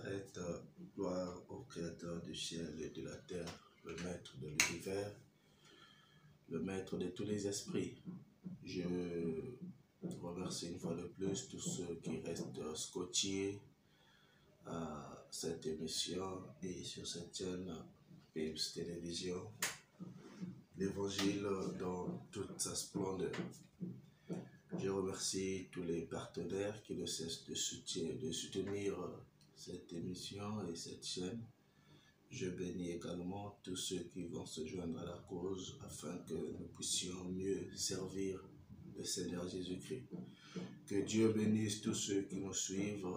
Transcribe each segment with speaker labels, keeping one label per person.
Speaker 1: Nazareth, gloire au Créateur du ciel et de la terre, le Maître de l'univers, le Maître de tous les esprits. Je remercie une fois de plus tous ceux qui restent scotchés à cette émission et sur cette chaîne PIBS Télévision, l'Évangile dans toute sa splendeur. Je remercie tous les partenaires qui ne cessent de soutenir cette émission et cette chaîne. Je bénis également tous ceux qui vont se joindre à la cause afin que nous puissions mieux servir le Seigneur Jésus-Christ. Que Dieu bénisse tous ceux qui nous suivent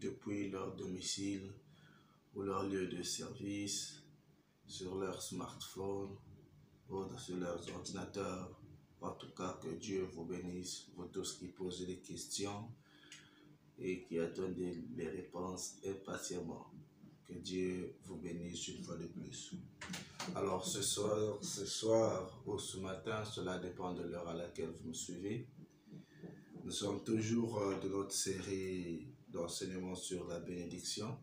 Speaker 1: depuis leur domicile ou leur lieu de service, sur leur smartphone ou sur leurs ordinateurs. En tout cas, que Dieu vous bénisse, vous tous qui posez des questions et qui attendez les réponses impatiemment. Que Dieu vous bénisse une fois de plus. Alors ce soir ou ce matin, cela dépend de l'heure à laquelle vous me suivez. Nous sommes toujours dans notre série d'enseignements sur la bénédiction.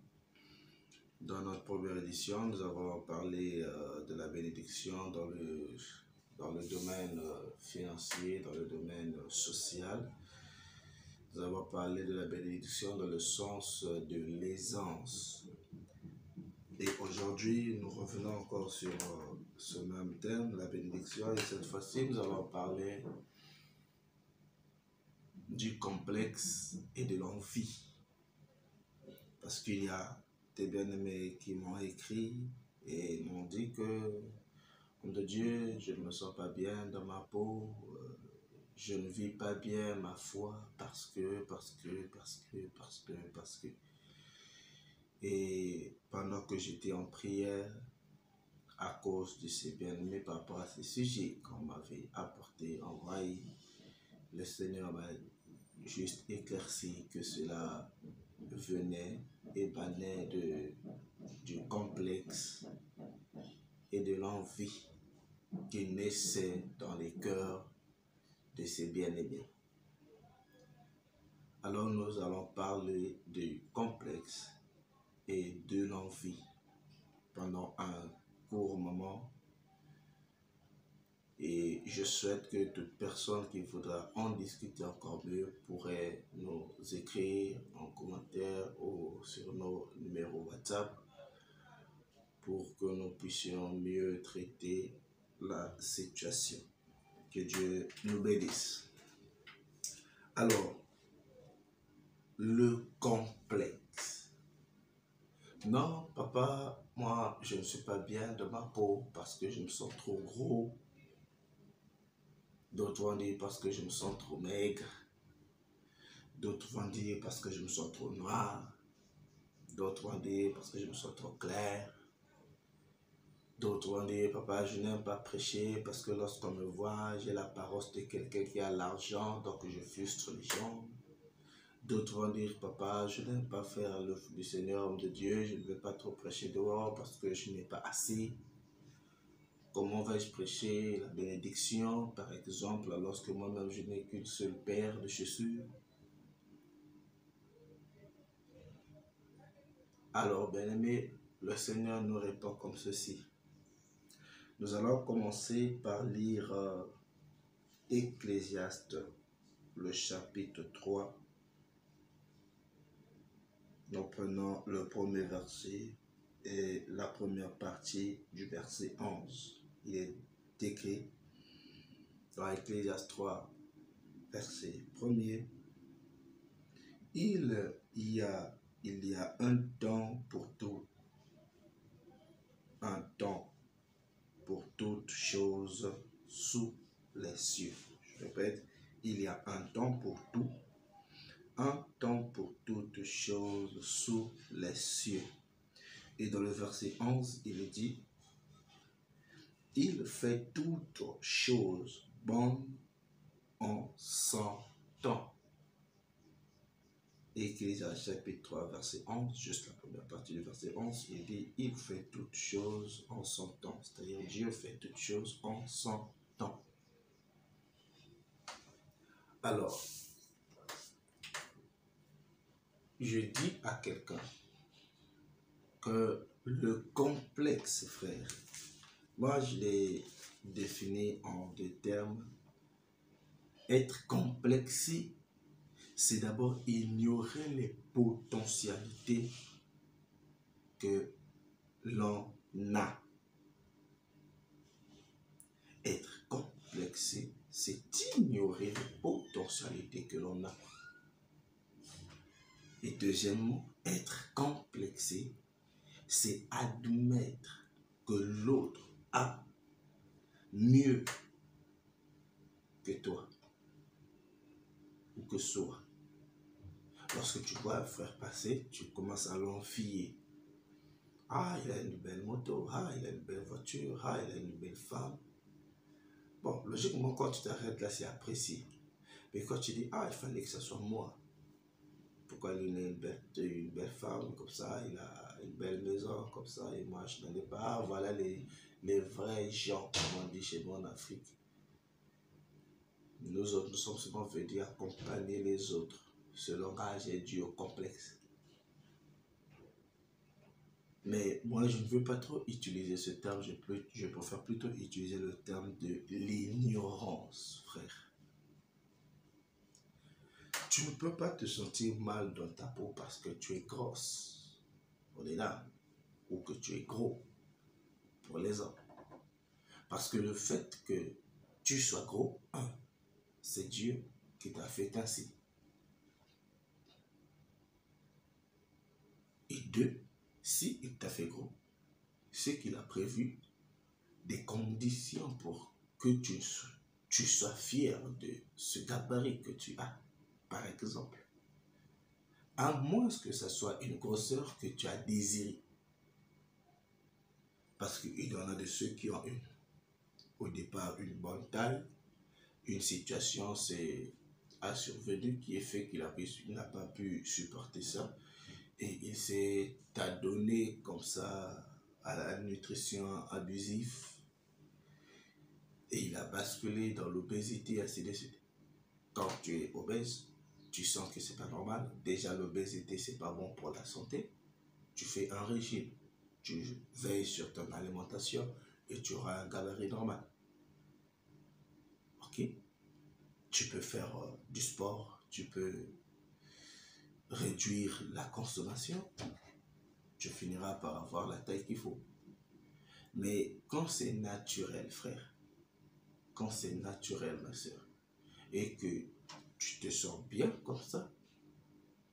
Speaker 1: Dans notre première édition, nous avons parlé de la bénédiction dans le domaine financier, dans le domaine social. Nous avons parlé de la bénédiction dans le sens de l'aisance. Et aujourd'hui, nous revenons encore sur ce même thème, la bénédiction. Et cette fois-ci, nous allons parler du complexe et de l'envie. Parce qu'il y a des bien-aimés qui m'ont écrit et m'ont dit que, comme de Dieu, je ne me sens pas bien dans ma peau, je ne vis pas bien ma foi parce que. Et pendant que j'étais en prière, à cause de ces bien-aimés par rapport à ces sujets qu'on m'avait apporté, envoyé, le Seigneur m'a juste éclairci que cela venait, émanait du complexe et de l'envie qui naissait dans les cœurs de ces bien-aimés. Alors nous allons parler du complexe et de l'envie pendant un court moment. Et je souhaite que toute personne qui voudra en discuter encore mieux pourrait nous écrire en commentaire ou sur nos numéros WhatsApp pour que nous puissions mieux traiter la situation. Que Dieu nous bénisse. Alors, le complexe. Non, papa, moi, je ne suis pas bien de ma peau parce que je me sens trop gros. D'autres vont dire parce que je me sens trop maigre. D'autres vont dire parce que je me sens trop noir. D'autres vont dire parce que je me sens trop clair. D'autres vont dire, papa, je n'aime pas prêcher parce que lorsqu'on me voit, j'ai l'apparence de quelqu'un qui a l'argent, donc je frustre les gens. D'autres vont dire, papa, je n'aime pas faire l'œuvre du Seigneur, homme de Dieu, je ne veux pas trop prêcher dehors parce que je n'ai pas assez. Comment vais-je prêcher la bénédiction, par exemple, lorsque moi-même je n'ai qu'une seule paire de chaussures? Alors, bien-aimé, le Seigneur nous répond comme ceci. Nous allons commencer par lire Ecclésiaste, le chapitre 3. Nous prenons le premier verset et la première partie du verset 11. Il est écrit dans Ecclésiaste 3, verset 1er. Il y a un temps pour tout, un temps pour toutes choses sous les cieux. Je répète, il y a un temps pour tout, un temps pour toutes choses sous les cieux. Et dans le verset 11, il dit, il fait toutes choses bonnes en son temps. Ecclésiaste chapitre 3, verset 11, juste la première partie du verset 11, il dit, il fait toutes choses en son temps. C'est-à-dire, Dieu fait toutes choses en son temps. Alors, je dis à quelqu'un que le complexe, frère, moi je l'ai défini en deux termes. Être complexé, c'est d'abord ignorer les potentialités que l'on a. Être complexé, c'est ignorer les potentialités que l'on a. Et deuxièmement, être complexé, c'est admettre que l'autre a mieux que toi ou que soi. Lorsque tu vois un frère passer, tu commences à l'envier. Ah, il a une belle moto, ah, il a une belle voiture, ah, il a une belle femme. Bon, logiquement, quand tu t'arrêtes là, c'est apprécié. Mais quand tu dis, ah, il fallait que ce soit moi. Pourquoi il a une belle femme comme ça, il a une belle maison comme ça, et moi je n'en ai pas. Ah, voilà les vrais gens, comme on dit chez nous en Afrique. Nous autres, nous sommes souvent venus accompagner les autres. Ce langage est dû au complexe. Mais moi, je ne veux pas trop utiliser ce terme, je préfère plutôt utiliser le terme de l'ignorance, frère. Tu ne peux pas te sentir mal dans ta peau parce que tu es grosse pour les dames ou que tu es gros pour les hommes. Parce que le fait que tu sois gros, c'est Dieu qui t'a fait ainsi. Et deux, si il t'a fait gros, c'est qu'il a prévu des conditions pour que tu sois fier de ce gabarit que tu as, par exemple. À moins que ce soit une grosseur que tu as désirée. Parce qu'il y en a de ceux qui ont au départ une bonne taille, une situation a survenu qui est fait qu'il n'a pas pu supporter ça et il s'est adonné comme ça à la nutrition abusive et il a basculé dans l'obésité, ainsi de suite. Quand tu es obèse, tu sens que c'est pas normal. Déjà l'obésité c'est pas bon pour la santé. Tu fais un régime, tu veilles sur ton alimentation et tu auras un gabarit normal. Ok? Tu peux faire du sport, tu peux réduire la consommation, tu finiras par avoir la taille qu'il faut. Mais quand c'est naturel, frère, quand c'est naturel, ma soeur, et que tu te sens bien comme ça,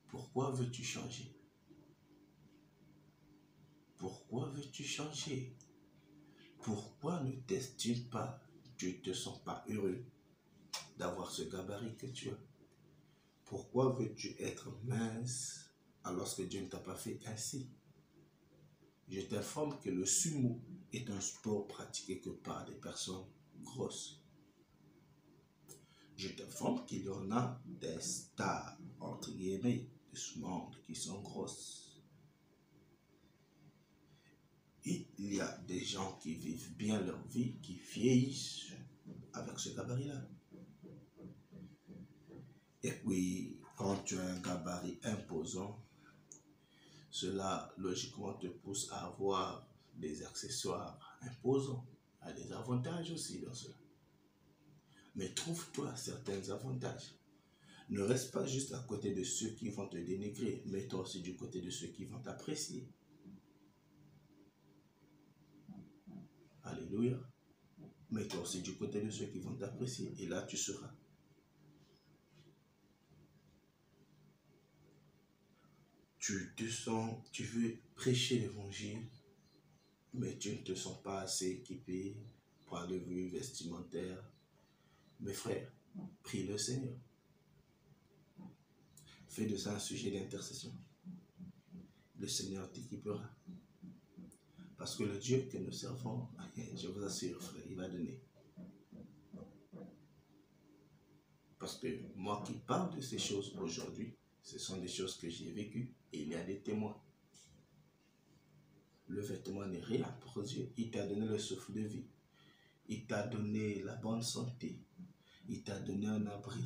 Speaker 1: pourquoi veux-tu changer? Pourquoi veux-tu changer? Pourquoi ne t'estimes pas, tu ne te sens pas heureux d'avoir ce gabarit que tu as? Pourquoi veux-tu être mince alors que Dieu ne t'a pas fait ainsi? Je t'informe que le sumo est un sport pratiqué que par des personnes grosses. Je t'informe qu'il y en a des stars, entre guillemets, de ce monde qui sont grosses. Et il y a des gens qui vivent bien leur vie, qui vieillissent avec ce gabarit-là. Et puis, quand tu as un gabarit imposant, cela logiquement te pousse à avoir des accessoires imposants, à des avantages aussi dans cela. Mais trouve-toi certains avantages. Ne reste pas juste à côté de ceux qui vont te dénigrer, mets-toi aussi du côté de ceux qui vont t'apprécier. Alléluia. Mets-toi aussi du côté de ceux qui vont t'apprécier. Et là, tu seras. Tu veux prêcher l'évangile, mais tu ne te sens pas assez équipé, point de vue vestimentaire. Mes frères, prie le Seigneur. Fais de ça un sujet d'intercession. Le Seigneur t'équipera. Parce que le Dieu que nous servons, je vous assure, frère, il va donner. Parce que moi qui parle de ces choses aujourd'hui, ce sont des choses que j'ai vécues et il y a des témoins. Le vêtement n'est rien pour Dieu. Il t'a donné le souffle de vie. Il t'a donné la bonne santé. Il t'a donné un abri.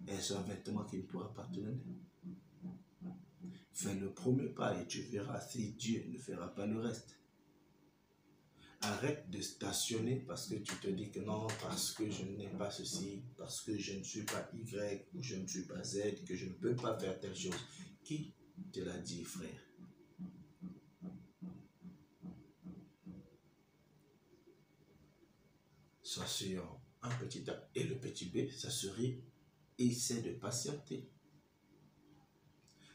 Speaker 1: Est-ce un vêtement qui ne pourra pas te donner? Fais le premier pas et tu verras si Dieu ne fera pas le reste. Arrête de stationner parce que tu te dis que non, parce que je n'ai pas ceci, parce que je ne suis pas Y ou je ne suis pas Z, que je ne peux pas faire telle chose. Qui te l'a dit, frère? Sois sur un petit A. Et le petit B, ça serait essaie de patienter.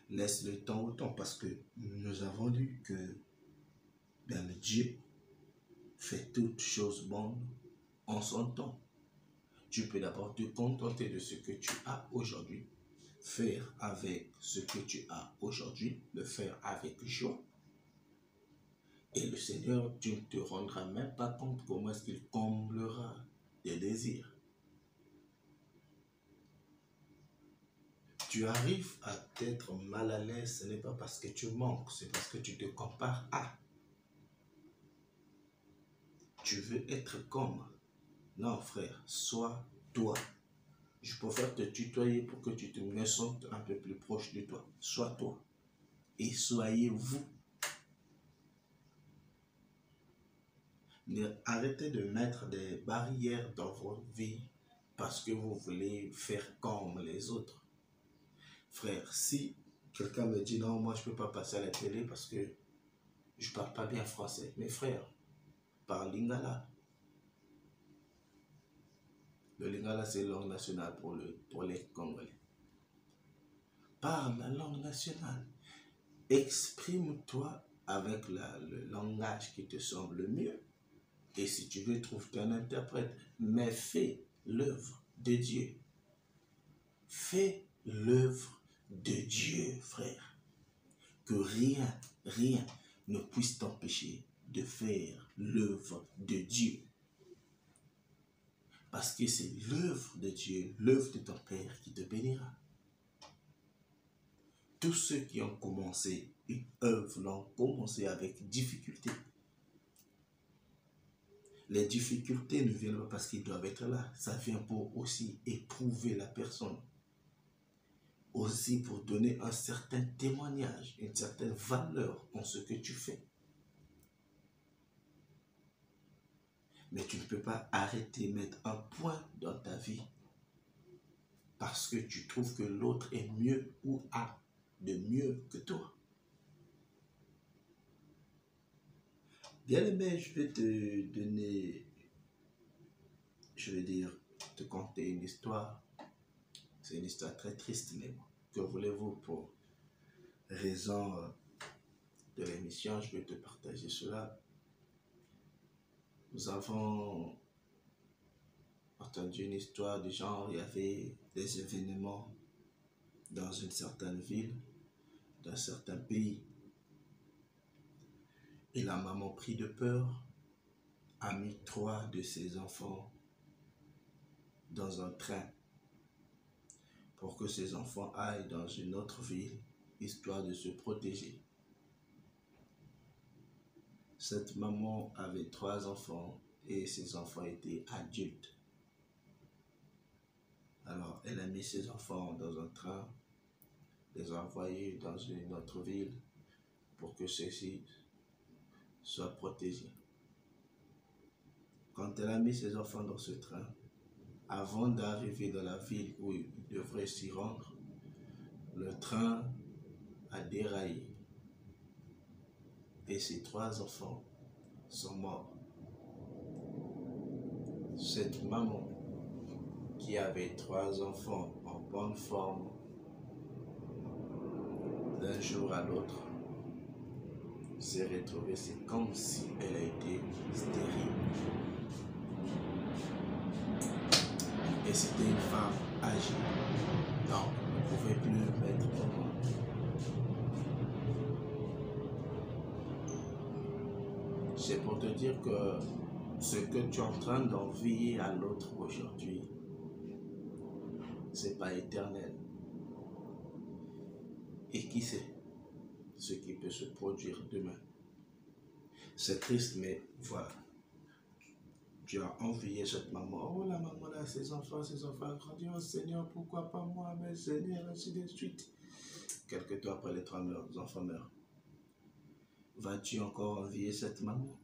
Speaker 1: Laisse le temps au temps parce que nous avons lu que bien, le Dieu fait toutes choses bonnes en son temps. Tu peux d'abord te contenter de ce que tu as aujourd'hui, faire avec ce que tu as aujourd'hui, le faire avec joie. Et le Seigneur, tu ne te rendras même pas compte comment est-ce qu'il comblera tes désirs. Tu arrives à être mal à l'aise, ce n'est pas parce que tu manques, c'est parce que tu te compares à. Tu veux être comme. Non, frère, sois toi. Je préfère te tutoyer pour que tu te me sentes un peu plus proche de toi. Sois toi. Et soyez vous. Arrêtez de mettre des barrières dans votre vie parce que vous voulez faire comme les autres. Frère, si quelqu'un me dit non, moi je ne peux pas passer à la télé parce que je ne parle pas bien français. Mais frère, parle lingala. Le lingala, c'est langue nationale pour les Congolais. Parle la langue nationale. Exprime-toi avec le langage qui te semble le mieux. Et si tu veux, trouve un interprète. Mais fais l'œuvre de Dieu. Fais l'œuvre de Dieu, frère. Que rien ne puisse t'empêcher de faire l'œuvre de Dieu. Parce que c'est l'œuvre de Dieu, l'œuvre de ton Père qui te bénira. Tous ceux qui ont commencé une œuvre l'ont commencé avec difficulté. Les difficultés ne viennent pas parce qu'ils doivent être là. Ça vient pour aussi éprouver la personne. Aussi pour donner un certain témoignage, une certaine valeur en ce que tu fais. Mais tu ne peux pas arrêter de mettre un point dans ta vie parce que tu trouves que l'autre est mieux ou a de mieux que toi. Bien aimé, je vais te donner, te conter une histoire. C'est une histoire très triste, mais que voulez-vous pour raison de l'émission, je vais te partager cela. Nous avons entendu une histoire du genre, il y avait des événements dans une certaine ville, dans un certain pays. Et la maman, pris de peur, a mis 3 de ses enfants dans un train pour que ses enfants aillent dans une autre ville, histoire de se protéger. Cette maman avait 3 enfants et ses enfants étaient adultes. Alors, elle a mis ses enfants dans un train, les a envoyés dans une autre ville pour que ceux-ci soient protégés. Quand elle a mis ses enfants dans ce train, avant d'arriver dans la ville où ils devraient s'y rendre, le train a déraillé et ses 3 enfants sont morts. Cette maman qui avait 3 enfants en bonne forme, d'un jour à l'autre, s'est retrouvée, c'est comme si elle a été stérile. Et c'était une femme âgée, donc on ne pouvait plus le mettre au monde. C'est pour te dire que ce que tu es en train d'envier à l'autre aujourd'hui, c'est pas éternel. Et qui sait ce qui peut se produire demain? C'est triste, mais voilà. Tu as envié cette maman. Oh, la maman là, ses enfants grandissent. Oh Seigneur, pourquoi pas moi, mais Seigneur, ainsi de suite. quelques temps après les tremblements, les enfants meurent. Vas-tu encore envier cette maman?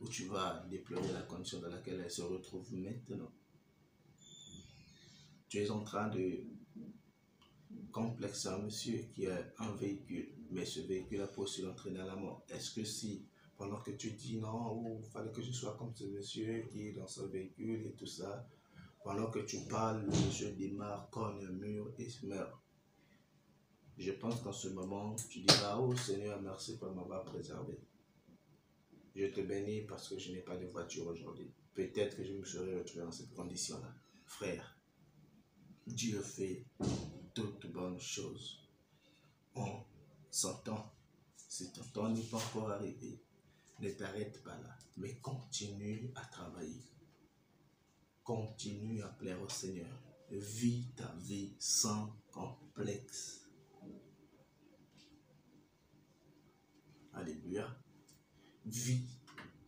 Speaker 1: Ou tu vas déplorer la condition dans laquelle elle se retrouve maintenant? Tu es en train de complexer un monsieur qui a un véhicule, mais ce véhicule a pour aussi l'entraîner à la mort. Est-ce que si, pendant que tu dis non, il fallait que je sois comme ce monsieur qui est dans son véhicule et tout ça, pendant que tu parles, le jeu démarre, cogne un mur et se meurt. Je pense qu'en ce moment, tu diras, oh Seigneur, merci pour m'avoir préservé. Je te bénis parce que je n'ai pas de voiture aujourd'hui. Peut-être que je me serais retrouvé dans cette condition-là. Frère, Dieu fait toutes bonnes choses en son temps. Si ton temps n'est pas encore arrivé, ne t'arrête pas là, mais continue à travailler. Continue à plaire au Seigneur. Vis ta vie sans complexe. Alléluia. Vis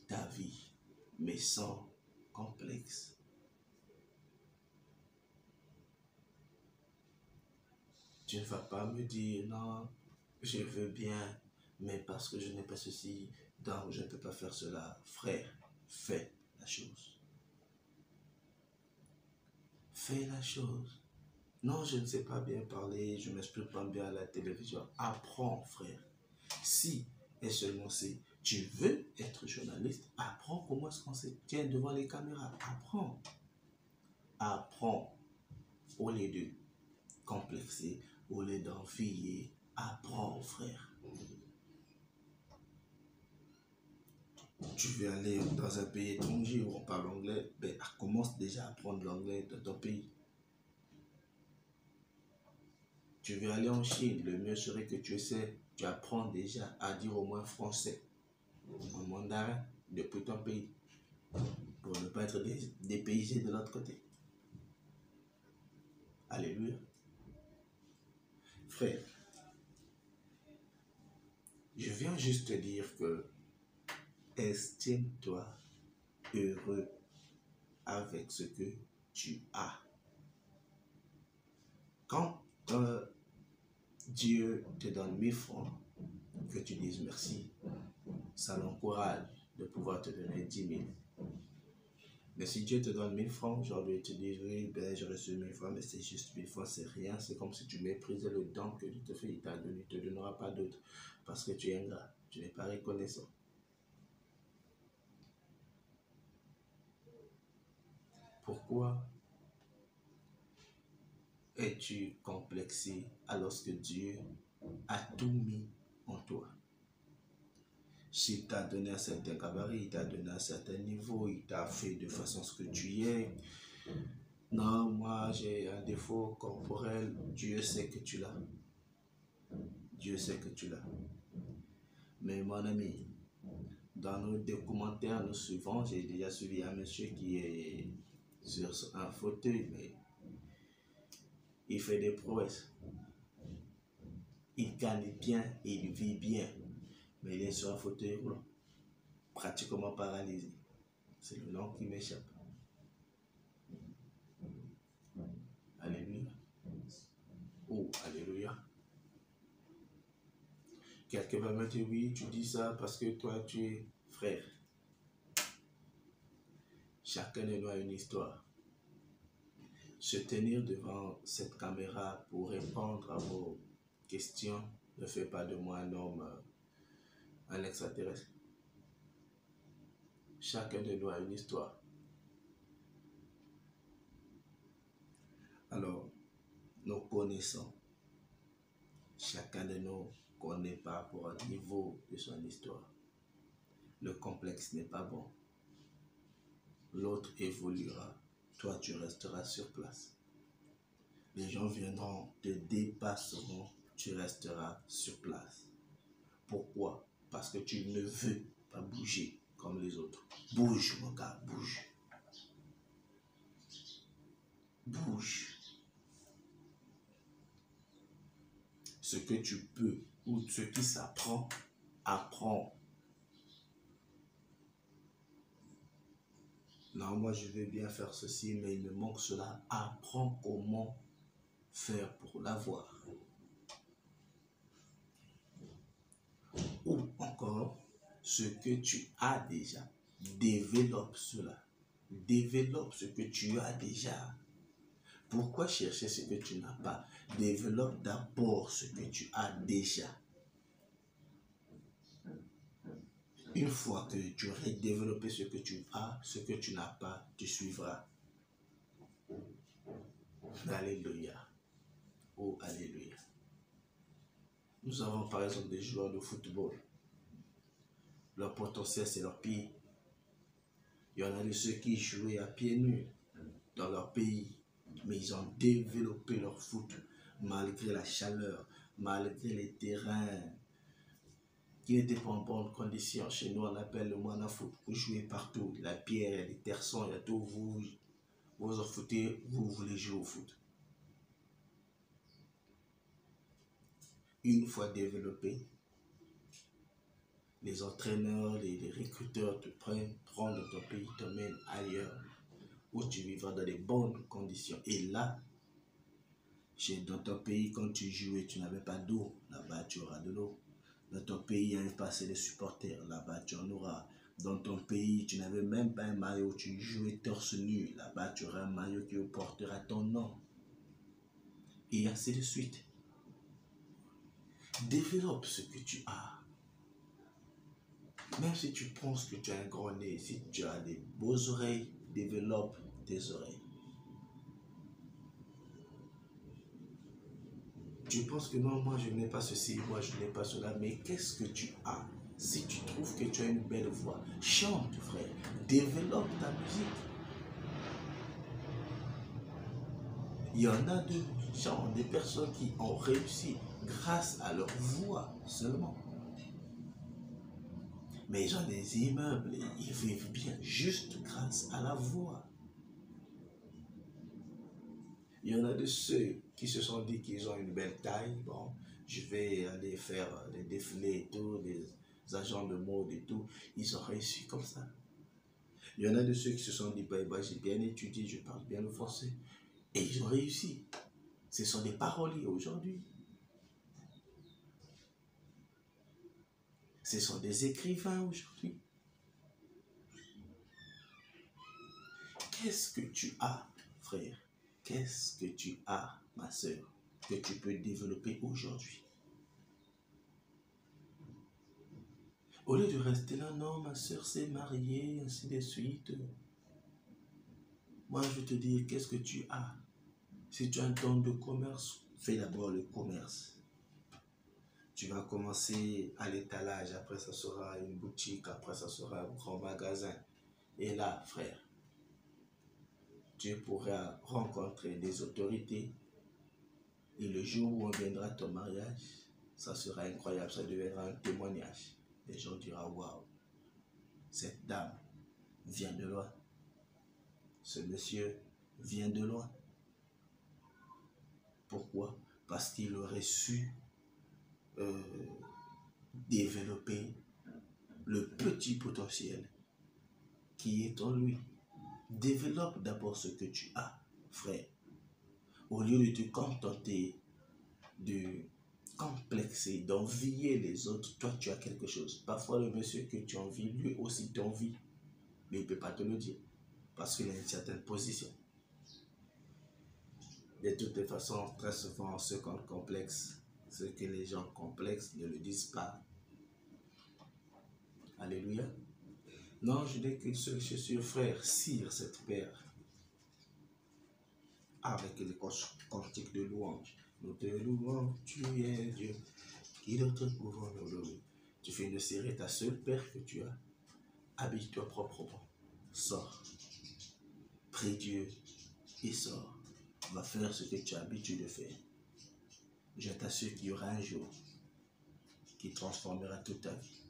Speaker 1: ta vie, mais sans complexe. Tu ne vas pas me dire, non, je veux bien, mais parce que je n'ai pas ceci, donc je ne peux pas faire cela. Frère, fais la chose. Fais la chose. Non, je ne sais pas bien parler, je ne m'exprime pas bien à la télévision. Apprends, frère. Si et seulement si tu veux être journaliste, apprends comment est-ce qu'on se tient devant les caméras. Apprends. Apprends. Au lieu de complexer, au lieu d'envier, apprends, frère. Tu veux aller dans un pays étranger où on parle anglais, ben, commence déjà à apprendre l'anglais dans ton pays. Tu veux aller en Chine, le mieux serait que tu apprends déjà à dire au moins français, en mandarin, depuis ton pays, pour ne pas être dépaysé de l'autre côté. Alléluia. Frère, je viens juste te dire que estime-toi heureux avec ce que tu as. Quand Dieu te donne 1000 francs, que tu dises merci, ça l'encourage de pouvoir te donner 10 000. Mais si Dieu te donne 1000 francs, aujourd'hui, tu dis, oui, ben, j'ai reçu 1000 francs, mais c'est juste 1000 francs, c'est rien. C'est comme si tu méprisais le don que Dieu te fait, il t'a donné, il ne te donnera pas d'autre. Parce que tu es ingrat, tu n'es pas reconnaissant. Pourquoi es-tu complexé alors que Dieu a tout mis en toi? S'il t'a donné un certain gabarit, il t'a donné un certain niveau, il t'a fait de façon à ce que tu y es. Non, moi j'ai un défaut corporel, Dieu sait que tu l'as. Dieu sait que tu l'as. Mais mon ami, dans nos documentaires, nous suivons, j'ai déjà suivi un monsieur qui est sur un fauteuil, mais il fait des prouesses. Il gagne bien, il vit bien, mais il est sur un fauteuil roulant, pratiquement paralysé. C'est le nom qui m'échappe. Alléluia. Oh, alléluia. Quelqu'un va me dire, oui, tu dis ça parce que toi, tu es frère. Chacun de nous a une histoire. Se tenir devant cette caméra pour répondre à vos questions ne fait pas de moi un homme, un extraterrestre. Chacun de nous a une histoire. Alors, nous connaissons. Chacun de nous connaît par rapport au niveau de son histoire. Le complexe n'est pas bon. L'autre évoluera. Toi, tu resteras sur place. Les gens viendront, te dépasseront, tu resteras sur place. Pourquoi? Parce que tu ne veux pas bouger comme les autres. Bouge, mon gars, bouge. Bouge. Ce que tu peux ou ce qui s'apprend, apprends. Non, moi je vais bien faire ceci, mais il me manque cela. Apprends comment faire pour l'avoir? Ou encore, ce que tu as déjà, développe cela. Développe ce que tu as déjà. Pourquoi chercher ce que tu n'as pas? Développe d'abord ce que tu as déjà. Une fois que tu aurais développé ce que tu as, ce que tu n'as pas, tu suivras. Alléluia. Oh, alléluia. Nous avons par exemple des joueurs de football. Leur potentiel, c'est leur pied. Il y en a de ceux qui jouaient à pieds nus dans leur pays, mais ils ont développé leur foot malgré la chaleur, malgré les terrains qui n'étaient pas en bonne condition. Chez nous, on appelle le moine à foot. Vous jouez partout, la pierre, les terçons, il y a tout. Vous en foutez, vous voulez jouer au foot. Une fois développé, les entraîneurs, les recruteurs te prennent de ton pays, t'emmènent ailleurs, où tu vivras dans des bonnes conditions. Et là, dans ton pays, quand tu jouais, tu n'avais pas d'eau, là-bas tu auras de l'eau. Dans ton pays, il y a pas assez de supporters, là-bas tu en auras. Dans ton pays, tu n'avais même pas un maillot, tu jouais torse nu, là-bas tu auras un maillot qui portera ton nom. Et ainsi de suite. Développe ce que tu as. Même si tu penses que tu as un grand nez, si tu as des beaux oreilles, développe tes oreilles. Tu penses que non, moi je n'ai pas ceci, moi je n'ai pas cela, mais qu'est-ce que tu as? Si tu trouves que tu as une belle voix, chante, frère, développe ta musique. Il y en a de gens, des personnes qui ont réussi grâce à leur voix seulement. Mais ils ont des immeubles, ils vivent bien juste grâce à la voix. Il y en a de ceux qui se sont dit qu'ils ont une belle taille. Bon, je vais aller faire des défilés et tout, des agents de mode et tout. Ils ont réussi comme ça. Il y en a de ceux qui se sont dit, bah, j'ai bien étudié, je parle bien le français. Et ils ont réussi. Ce sont des paroliers aujourd'hui. Ce sont des écrivains aujourd'hui. Qu'est-ce que tu as, frère? Qu'est-ce que tu as, ma soeur, que tu peux développer aujourd'hui? Au lieu de rester là, non, ma soeur s'est mariée, ainsi de suite. Moi, je vais te dire, qu'est-ce que tu as? Si tu as un don de commerce, fais d'abord le commerce. Tu vas commencer à l'étalage, après ça sera une boutique, après ça sera un grand magasin. Et là, frère, tu pourras rencontrer des autorités. Et le jour où on viendra à ton mariage, ça sera incroyable, ça deviendra un témoignage. Les gens diront, waouh, cette dame vient de loin. Ce monsieur vient de loin. Pourquoi? Parce qu'il aurait su développer le petit potentiel qui est en lui. Développe d'abord ce que tu as, frère. Au lieu de te contenter de complexer, d'envier les autres, toi tu as quelque chose. Parfois le monsieur que tu envies, lui aussi t'envie, mais il ne peut pas te le dire parce qu'il a une certaine position. De toutes les façons, très souvent, ceux qu'on complexe, ceux que les gens complexent ne le disent pas. Alléluia. Non, je n'ai qu'une seule chaussure, frère, cire cette paire avec les cantiques de louange. Nous te louons, tu es Dieu, qui d'autre pouvons nous louer? Tu finis de cirer ta seule paire que tu as. Habille-toi proprement. Sors. Prie Dieu et sors. Va faire ce que tu as l'habitude de faire. Je t'assure qu'il y aura un jour qui transformera toute ta vie.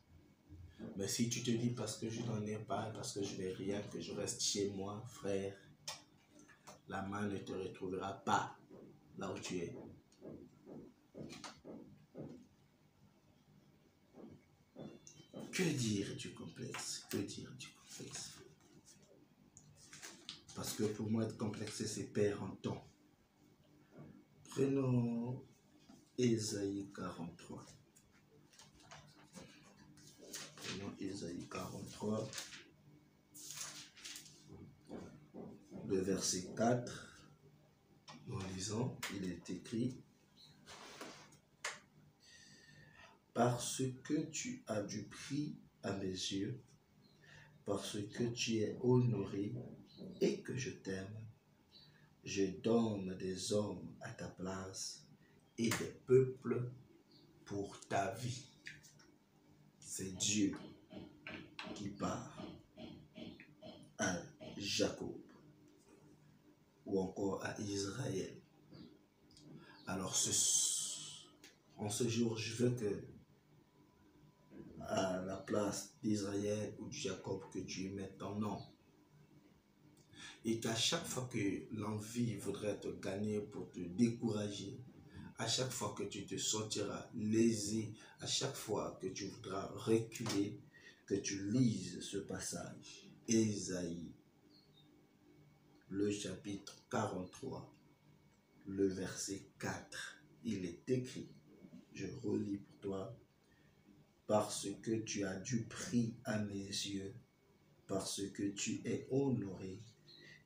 Speaker 1: Mais si tu te dis parce que je n'en ai pas, parce que je n'ai rien, que je reste chez moi, frère, la main ne te retrouvera pas là où tu es. Que dire du complexe? Que dire du complexe? Parce que pour moi, être complexé, c'est perdre en temps. Prenons Ésaïe 43. Prenons Ésaïe 43, le verset 4. Nous lisons, il est écrit: parce que tu as du prix à mes yeux, parce que tu es honoré et que je t'aime, je donne des hommes à ta place et des peuples pour ta vie. C'est Dieu qui parle à Jacob ou encore à Israël. Alors en ce jour, je veux que à la place d'Israël ou de Jacob, que tu y mettes ton nom. Et qu'à chaque fois que l'envie voudrait te gagner pour te décourager, à chaque fois que tu te sentiras lésé, à chaque fois que tu voudras reculer, que tu lises ce passage. Ésaïe, le chapitre 43, le verset 4. Il est écrit, je relis pour toi: parce que tu as du prix à mes yeux, parce que tu es honoré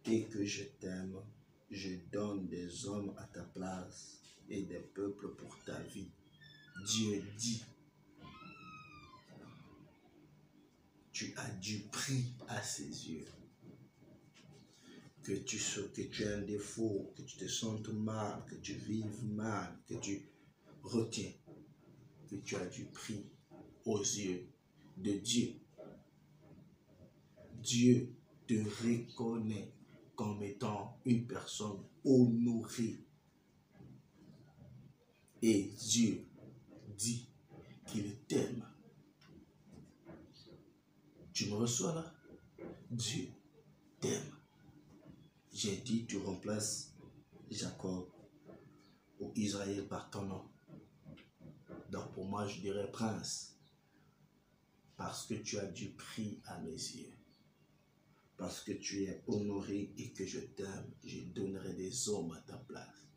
Speaker 1: et que je t'aime, je donne des hommes à ta place et des peuples pour ta vie. Dieu dit, tu as du prix à ses yeux. Que tu aies un défaut, que tu te sentes mal, que tu vives mal, que tu retiens, que tu as du prix aux yeux de Dieu. Dieu te reconnaît comme étant une personne honorée. Et Dieu dit qu'il t'aime. Tu me reçois là? Dieu t'aime. J'ai dit, tu remplaces Jacob ou Israël par ton nom. Donc pour moi, je dirais prince. Parce que tu as du prix à mes yeux. Parce que tu es honoré et que je t'aime, je donnerai des hommes à ta place.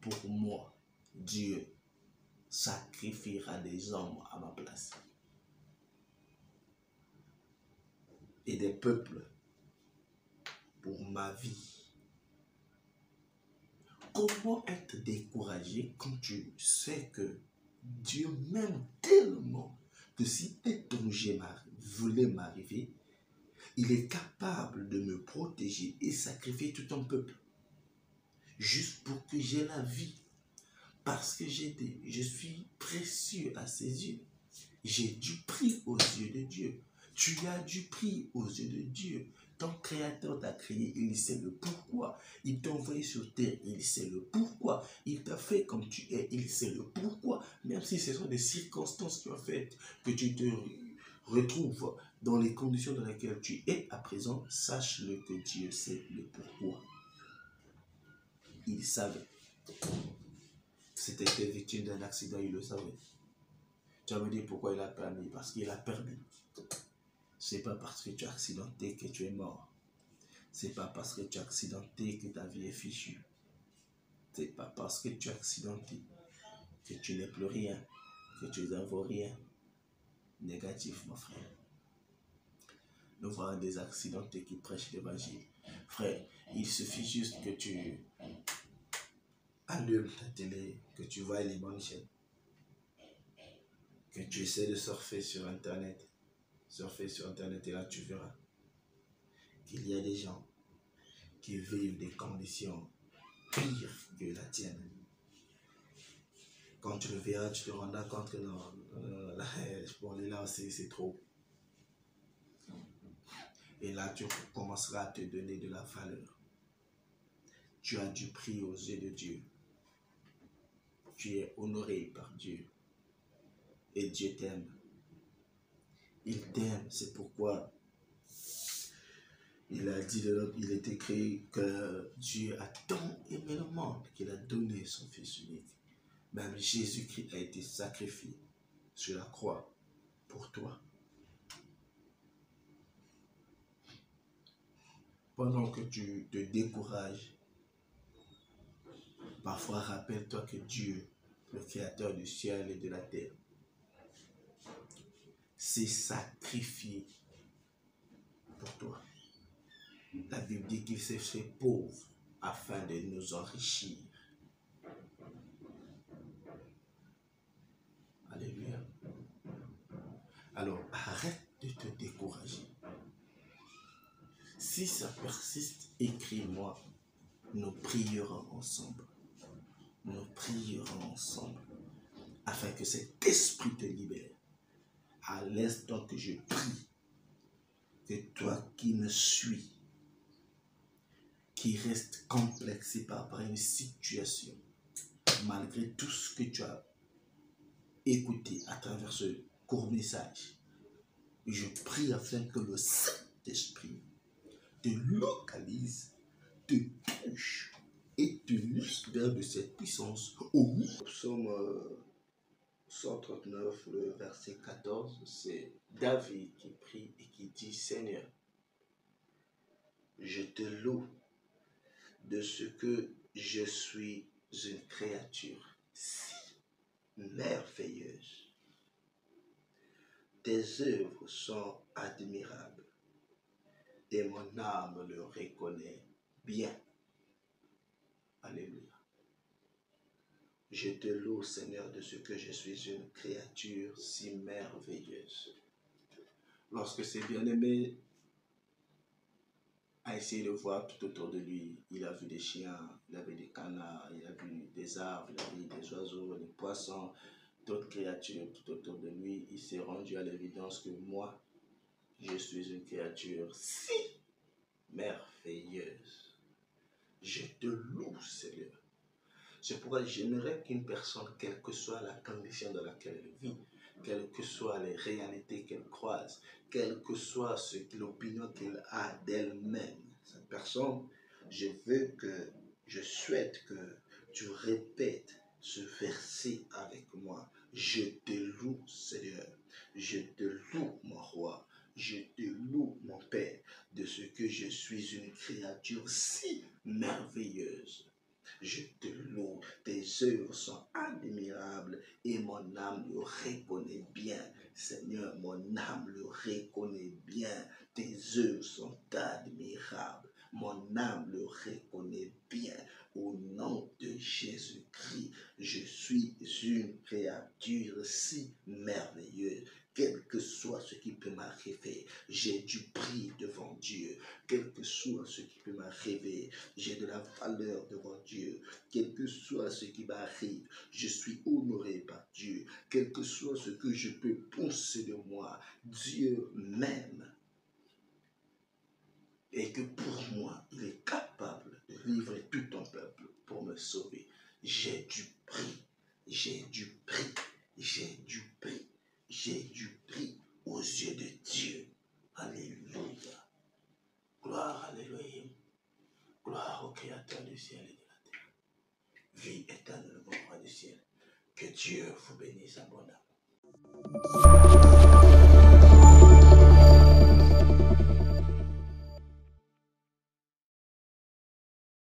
Speaker 1: Pour moi, Dieu sacrifiera des hommes à ma place. Et des peuples pour ma vie. Comment être découragé quand tu sais que Dieu m'aime tellement que si un danger voulait m'arriver, il est capable de me protéger et sacrifier tout un peuple juste pour que j'ai la vie. Parce que je suis précieux à ses yeux. J'ai du prix aux yeux de Dieu. Tu as du prix aux yeux de Dieu. Ton Créateur t'a créé, il sait le pourquoi. Il t'a envoyé sur terre, il sait le pourquoi. Il t'a fait comme tu es, il sait le pourquoi. Même si ce sont des circonstances qui ont fait que tu te retrouves dans les conditions dans lesquelles tu es à présent, sache-le que Dieu sait le pourquoi. Il savait. Si tu étais victime d'un accident, il le savait. Tu vas me dire pourquoi il a permis? Parce qu'il a permis. C'est pas parce que tu as accidenté que tu es mort. C'est pas parce que tu as accidenté que ta vie est fichue. C'est pas parce que tu as accidenté que tu n'es plus rien, que tu n'en vaux rien. Négatif, mon frère. Nous voyons des accidentés qui prêchent l'évangile. Frère, il suffit juste que tu allumes ta télé, que tu vois les bonnes chaînes, que tu essaies de surfer sur Internet. Surfer sur Internet et là tu verras qu'il y a des gens qui vivent des conditions pires que la tienne. Quand tu le verras, tu te rendras compte que non, pour aller là aussi c'est trop. Et là tu commenceras à te donner de la valeur. Tu as du prix aux yeux de Dieu. Tu es honoré par Dieu. Et Dieu t'aime. Il t'aime, c'est pourquoi il a dit, il est écrit que Dieu a tant aimé le monde qu'il a donné son Fils unique. Même Jésus-Christ a été sacrifié sur la croix pour toi. Pendant que tu te décourages, Parfois, rappelle-toi que Dieu, le Créateur du ciel et de la terre, s'est sacrifié pour toi. La Bible dit qu'il s'est fait pauvre afin de nous enrichir. Alléluia. Alors, arrête de te décourager. Si ça persiste, écris-moi. Nous prierons ensemble. Nous prierons ensemble afin que cet esprit te libère. À l'instant que je prie, que toi qui me suis, qui reste complexé par une situation, malgré tout ce que tu as écouté à travers ce court message, je prie afin que le Saint-Esprit te localise, te touche et te libère de cette puissance. Au psaume 139, le verset 14, c'est David qui prie et qui dit: Seigneur, je te loue de ce que je suis une créature si merveilleuse. Tes œuvres sont admirables et mon âme le reconnaît bien. Alléluia. Je te loue, Seigneur, de ce que je suis une créature si merveilleuse. Lorsque ce bien-aimé a essayé de voir tout autour de lui, il a vu des chiens, il a vu des canards, il a vu des arbres, il a vu des oiseaux, des poissons, d'autres créatures tout autour de lui. Il s'est rendu à l'évidence que moi, je suis une créature si merveilleuse. Je te loue, Seigneur. C'est pourquoi j'aimerais qu'une personne, quelle que soit la condition dans laquelle elle vit, quelles que soient les réalités qu'elle croise, quelle que soit l'opinion qu'elle a d'elle-même, cette personne, je souhaite que tu répètes ce verset avec moi. Je te loue, Seigneur. Je te loue, mon roi. Je te loue, mon Père, de ce que je suis une créature si merveilleuse. Je te loue, tes œuvres sont admirables et mon âme le reconnaît bien. Seigneur, mon âme le reconnaît bien. Tes œuvres sont admirables. Mon âme le reconnaît bien. Au nom de Jésus-Christ, je suis une créature si merveilleuse. Quel que soit ce qui peut m'arriver, j'ai du prix devant Dieu. Quel que soit ce qui peut m'arriver, j'ai de la valeur devant Dieu. Quel que soit ce qui m'arrive, je suis honoré par Dieu. Quel que soit ce que je peux penser de moi, Dieu m'aime. Et que pour moi, il est capable de livrer tout un peuple pour me sauver. J'ai du prix, j'ai du prix, j'ai du prix, j'ai du prix aux yeux de Dieu. Alléluia. Gloire à l'Élohim. Gloire au Créateur du ciel et de la terre. Vie éternelle, mon roi du ciel. Que Dieu vous bénisse abondamment.